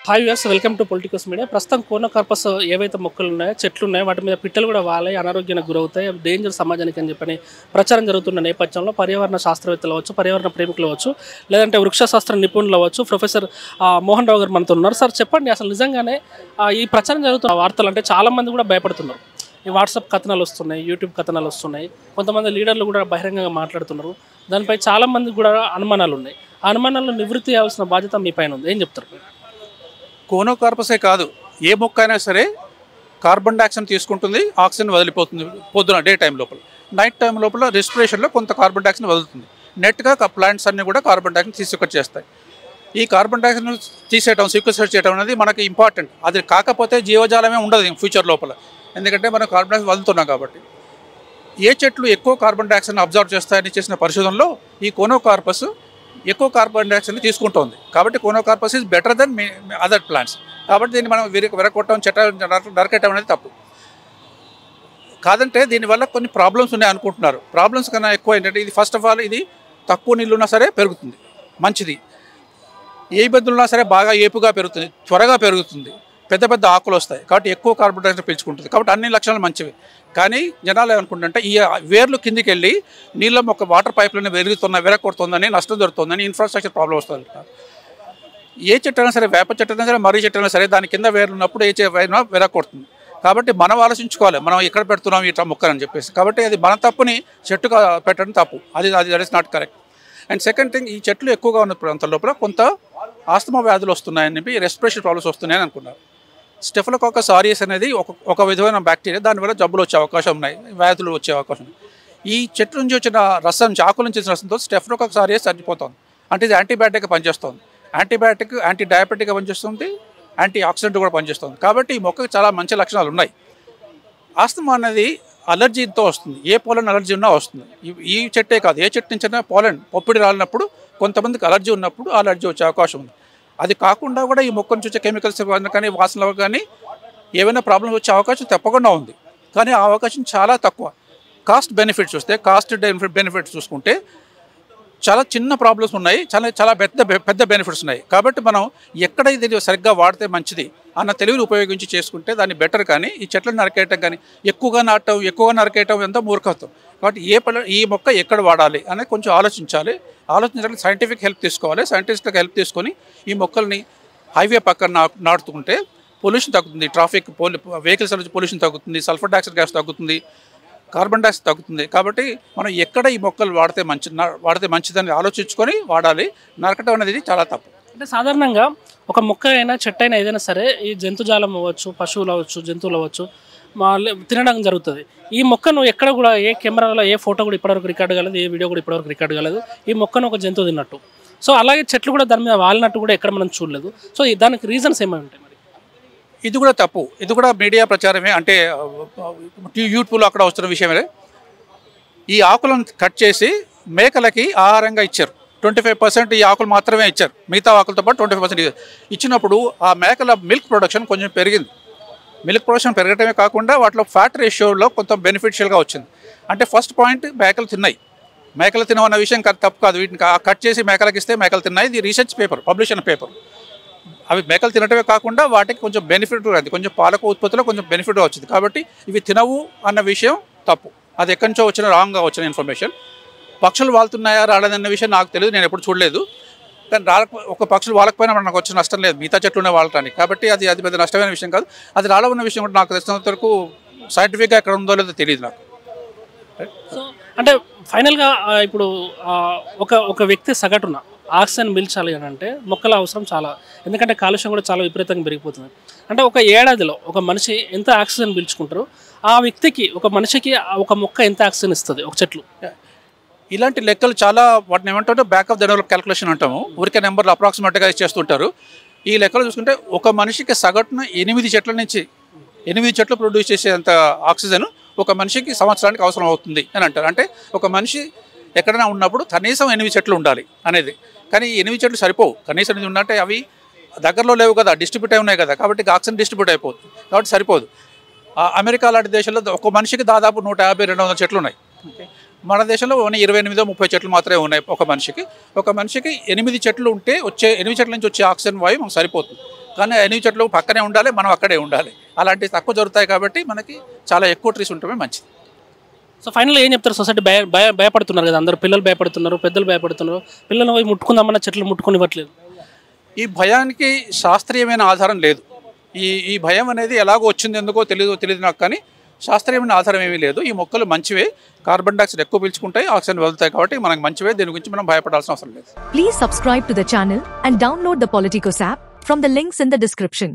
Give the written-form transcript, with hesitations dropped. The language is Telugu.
Hi viewers, welcome to politicals media. ప్రస్తుతం కోనోకార్పస్ ఏవైతే మొక్కలు ఉన్నాయో, చెట్లు ఉన్నాయో, వాటి మీద పిట్టలు కూడా వాలాయి అనారోగ్యానికి గురవుతాయి, డేంజర్ సమాజానికి అని చెప్పని ప్రచారం జరుగుతున్న నేపథ్యంలో పర్యావరణ శాస్త్రవేత్తలు అవ్వచ్చు, పర్యావరణ ప్రేమికులు అవ్వచ్చు, లేదంటే వృక్షశాస్త్ర నిపుణులు అవ్వచ్చు, ప్రొఫెసర్ మోహన్ రావు గారు మనతో ఉన్నారు. సార్ చెప్పండి, అసలు నిజంగానే ఈ ప్రచారం జరుగుతున్న వార్తలు అంటే చాలామంది కూడా భయపడుతున్నారు. ఈ వాట్సాప్ కథనాలు వస్తున్నాయి, యూట్యూబ్ కథనాలు వస్తున్నాయి, కొంతమంది లీడర్లు కూడా బహిరంగంగా మాట్లాడుతున్నారు. దానిపై చాలామంది కూడా అనుమానాలు ఉన్నాయి. ఆ అనుమానాలను నివృత్తి చేయాల్సిన బాధ్యత మీ పైన ఉంది. ఏం చెప్తారు? కోనోకార్పసే కాదు, ఏ మొక్క అయినా సరే కార్బన్ డైఆక్సైడ్ తీసుకుంటుంది, ఆక్సిజన్ వదిలిపోతుంది పొద్దున డే టైం లోపల. నైట్ టైం లోపల రెస్పిరేషన్లో కొంత కార్బన్ డైఆక్సైడ్ వదులుతుంది. నెట్గా ప్లాంట్స్ అన్నీ కూడా కార్బన్ డైఆక్సైడ్ తీసుకొచ్చి చేస్తాయి. ఈ కార్బన్ డైఆక్సైడ్ తీసేయడం, సీక్వెస్ట్రేట్ చేయడం అనేది మనకి ఇంపార్టెంట్. అది కాకపోతే జీవజాలమే ఉండదు ఫ్యూచర్ లోపల, ఎందుకంటే మనం కార్బన్ డైఆక్సైడ్ వదులుతున్నాం కాబట్టి. ఏ చెట్లు ఎక్కువ కార్బన్ డైఆక్సైడ్ని అబ్జర్వ్ చేస్తాయని చేసిన పరిశోధనలో ఈ కోనోకార్పస్ ఎక్కువ కార్బన్ డైఆక్సైడ్ని తీసుకుంటుంది. కాబట్టి conocarpus is better than other plants. కాబట్టి దీన్ని మనం విరగొట్టడం, నరకటం అనేది తప్పు కాదంటే దీనివల్ల కొన్ని ప్రాబ్లమ్స్ ఉన్నాయి అనుకుంటున్నారు. ప్రాబ్లమ్స్ కన్నా ఎక్కువ ఏంటంటే, ఇది ఫస్ట్ ఆఫ్ ఆల్ ఇది తక్కువ నీళ్ళు ఉన్నా సరే పెరుగుతుంది, మంచిది. ఏ ఇబ్బందులు ఉన్నా సరే బాగా ఏపుగా పెరుగుతుంది, త్వరగా పెరుగుతుంది, పెద్ద పెద్ద ఆకులు వస్తాయి, కాబట్టి ఎక్కువ కార్బన్ డైఆక్సైడ్ పీల్చుకుంటుంది. కాబట్టి అన్ని లక్షణాలు మంచివి. కానీ జనాలు ఏమనుకుంటుంటే ఈ వేర్లు కిందికి వెళ్ళి నీళ్ళ మొక్క వాటర్ పైప్లను విరగొడుతుందని, నష్టం జరుగుతుందని, ఇన్ఫ్రాస్ట్రక్చర్ ప్రాబ్లం వస్తుంది. ఏ చెట్టు అయినా సరే, వేప చెట్టు అయినా సరే, మర్రి చెట్టు అయినా సరే, దాని కింద వేర్లు ఉన్నప్పుడు ఏ చెట్టు విరగొడుతుంది. కాబట్టి మనం ఆలోచించుకోవాలి, మనం ఎక్కడ పెడుతున్నాం ఇట్లా మొక్కలని చెప్పేసి. కాబట్టి అది మన తప్పుని చెట్టుగా పెట్టడం తప్పు, అది that is not correct. And second thing, ఈ చెట్లు ఎక్కువగా ఉన్న ప్రాంతాల లోపల కొంత ఆస్తమా వ్యాధులు వస్తున్నాయని చెప్పి, రెస్పిరేషన్ ప్రాబ్లమ్స్ వస్తున్నాయని అనుకున్నారు. స్టెఫిలోకాకస్ ఆరియస్ అనేది ఒక విధమైన బ్యాక్టీరియా, దానివల్ల జబ్బులు వచ్చే అవకాశం ఉన్నాయి, వ్యాధులు వచ్చే అవకాశం ఉంది. ఈ చెట్టు నుంచి వచ్చిన రసం, ఆకుల నుంచి వచ్చిన రసంతో స్టెఫిలోకాకస్ ఆరియస్ చనిపోతుంది. అంటే ఇది యాంటీబయాటిక్గా పనిచేస్తుంది, యాంటీ డయాబెటిక్గా పనిచేస్తుంది, యాంటీ ఆక్సిడెంట్ కూడా పనిచేస్తుంది. కాబట్టి ఈ మొక్కకు చాలా మంచి లక్షణాలు ఉన్నాయి. ఆస్తమా అనేది అలర్జీతో వస్తుంది, ఏ పోలన్ అలర్జీ ఉన్నా వస్తుంది. ఈ చెట్టే కాదు, ఏ చెట్టు నుంచైనా పోలన్ పొప్పిడి రాలినప్పుడు కొంతమందికి అలర్జీ ఉన్నప్పుడు అలర్జీ వచ్చే అవకాశం ఉంది. అది కాకుండా కూడా ఈ మొక్క నుంచి వచ్చే కెమికల్స్ కానీ, వాసనలు కానీ ఏమైనా ప్రాబ్లమ్స్ వచ్చే అవకాశం తప్పకుండా ఉంది. కానీ ఆ అవకాశం చాలా తక్కువ. కాస్ట్ బెనిఫిట్స్ చూసుకుంటే చాలా చిన్న ప్రాబ్లమ్స్ ఉన్నాయి, చాలా పెద్ద బెనిఫిట్స్ ఉన్నాయి. కాబట్టి మనం ఎక్కడ ఇది సరిగ్గా వాడితే మంచిది అన్న తెలివిని ఉపయోగించి చేసుకుంటే దాన్ని బెటర్. కానీ ఈ చెట్లను నరికేయటం కానీ, ఎక్కువగా నరికేయటం ఎంత మూర్ఖత్వం. కాబట్టి ఈ మొక్క ఎక్కడ వాడాలి అనేది కొంచెం ఆలోచించడానికి సైంటిఫిక్ హెల్ప్ తీసుకోవాలి. సైంటిస్ట్లకు హెల్ప్ తీసుకొని ఈ మొక్కల్ని హైవే పక్కన నాటుకుంటే పొల్యూషన్ తగ్గుతుంది, వెహికల్స్ నుంచి పొల్యూషన్ తగ్గుతుంది, సల్ఫర్ డైఆక్సైడ్ గ్యాస్ తగ్గుతుంది, కార్బన్ డైఆక్సైడ్ తగ్గుతుంది. కాబట్టి మనం ఎక్కడ ఈ మొక్కలు వాడితే మంచిదని ఆలోచించుకొని వాడాలి. నరకటం అనేది చాలా తప్పు. అంటే సాధారణంగా ఒక మొక్క అయినా, చెట్టు అయినా, ఏదైనా సరే ఈ జంతుజాలం అవ్వచ్చు, పశువులు అవ్వచ్చు, జంతువులు అవ్వచ్చు, తినడం జరుగుతుంది. ఈ మొక్కను ఎక్కడ కూడా ఏ కెమెరాలో ఏ ఫోటో కూడా ఇప్పటివరకు రికార్డ్ కాలేదు, ఏ వీడియో కూడా ఇప్పటివరకు రికార్డ్ కాలేదు ఈ మొక్కను ఒక జంతువు తిన్నట్టు. సో అలాగే చెట్లు కూడా దాని మీద వాలినట్టు కూడా ఎక్కడ మనం చూడలేదు. సో దానికి రీజన్స్ ఏమై ఉంటాయి? ఇది కూడా తప్పు, ఇది కూడా మీడియా ప్రచారమే. అంటే యూట్యూబ్లో అక్కడ వస్తున్న విషయమే. ఈ ఆకులను కట్ చేసి మేకలకి ఆహారంగా ఇచ్చారు. 25% ఈ ఆకులు మాత్రమే ఇచ్చారు, మిగతా ఆకులతో పాటు 25% ఇచ్చినప్పుడు ఆ మేకల మిల్క్ ప్రొడక్షన్ కొంచెం పెరిగింది. మిల్క్ ప్రొడక్షన్ పెరగటమే కాకుండా వాటిలో ఫ్యాట్ రేషియోలో కొంత బెనిఫిషియల్గా వచ్చింది. అంటే ఫస్ట్ పాయింట్, మేకలు తినవన్న విషయం తప్పు కాదు. వీటిని కట్ చేసి మేకలకు ఇస్తే మేకలు తిన్నాయి. ఇది రీసెర్చ్ పేపర్, పబ్లిషన్ పేపర్. అవి మేకలు తినటమే కాకుండా వాటికి కొంచెం బెనిఫిట్ ఉంది, కొంచెం పాలకు ఉత్పత్తిలో కొంచెం బెనిఫిట్ వచ్చింది. కాబట్టి ఇవి తినవు అన్న విషయం తప్పు. అది ఎక్కడి నుంచో రాంగ్గా వచ్చిన ఇన్ఫర్మేషన్. పక్షులు వాళ్తున్నాయా రాలేదన్న విషయం నాకు తెలియదు, నేను ఎప్పుడు చూడలేదు. కానీ ఒక పక్షులు వాళ్ళకపోయినా నాకు వచ్చిన నష్టం లేదు, మిగతా చెట్లునే వాడటానికి. కాబట్టి అది పెద్ద నష్టమైన విషయం కాదు. అది రాలన్న విషయం కూడా నాకు తెలిసినంత వరకు సైంటిఫిక్గా ఎక్కడ ఉందో లేదో తెలియదు నాకు. సో అంటే ఫైనల్గా ఇప్పుడు ఒక వ్యక్తి సగటున ఆక్సిజన్ పీల్చాలి అని అంటే మొక్కల అవసరం చాలా, ఎందుకంటే కాలుష్యం కూడా చాలా విపరీతంగా పెరిగిపోతుంది. అంటే ఒక ఏడాదిలో ఒక మనిషి ఎంత ఆక్సిజన్ పీల్చుకుంటారో ఆ వ్యక్తికి, ఒక మనిషికి ఒక మొక్క ఎంత ఆక్సిజన్ ఇస్తుంది ఒక చెట్లు. ఇలాంటి లెక్కలు చాలా, వాటిని ఏమంటారు back of the envelope calculation అంటాము. ఊరికే నెంబర్లు అప్రాక్సిమేట్గా చేస్తుంటారు. ఈ లెక్కలు చూసుకుంటే ఒక మనిషికి సగటున 8 చెట్లు ప్రొడ్యూస్ చేసేంత ఆక్సిజన్ ఒక మనిషికి సంవత్సరానికి అవసరం అవుతుంది అని అంటారు. అంటే ఒక మనిషి ఎక్కడైనా ఉన్నప్పుడు కనీసం 8 చెట్లు ఉండాలి అనేది. కానీ 8 చెట్లు సరిపోవు. కనీసం 8 ఉన్నట్టే అవి దగ్గరలో లేవు కదా, డిస్ట్రిబ్యూట్ అయి ఉన్నాయి కదా, కాబట్టి ఆక్సిజన్ డిస్ట్రిబ్యూట్ అయిపోతుంది, కాబట్టి సరిపోదు. అమెరికా లాంటి దేశాల్లో ఒక మనిషికి దాదాపు 150-200 చెట్లు ఉన్నాయి. మన దేశంలో 28-30 చెట్లు మాత్రమే ఉన్నాయి ఒక మనిషికి. 8 చెట్లు ఉంటే 8 చెట్ల నుంచి వచ్చే ఆక్సిజన్ వాయువు మనకు సరిపోతుంది. కానీ అన్ని చెట్లు పక్కనే ఉండాలి, మనం అక్కడే ఉండాలి. అలాంటివి తక్కువ జరుగుతాయి కాబట్టి మనకి చాలా ఎక్కువ ట్రీస్ ఉండటమే మంచిది. సో ఫైనల్గా ఏం చెప్తారు? సొసైటీ భయపడుతున్నారు కదా, అందరూ పిల్లలు భయపడుతున్నారు, పెద్దలు భయపడుతున్నారు, పిల్లలు పోయి ముట్టుకుందామన్న చెట్లు ముట్టుకునివ్వట్లేదు. ఈ భయానికి శాస్త్రీయమైన ఆధారం లేదు. ఈ భయం అనేది ఎలాగో వచ్చింది, ఎందుకో తెలియదు నాకు, కానీ శాస్త్రీయమైన ఆధారం ఏమీ లేదు. ఈ మొక్కలు మంచివే, కార్బన్ డైఆక్సైడ్ ఎక్కువ పీల్చుకుంటాయి, ఆక్సిజన్ వెళ్తాయి, కాబట్టి మనకు మంచివే. దీని గురించి మనం భయపడాల్సిన అవసరం లేదు. Please subscribe to the channel and download the Politicos app from the links in the description.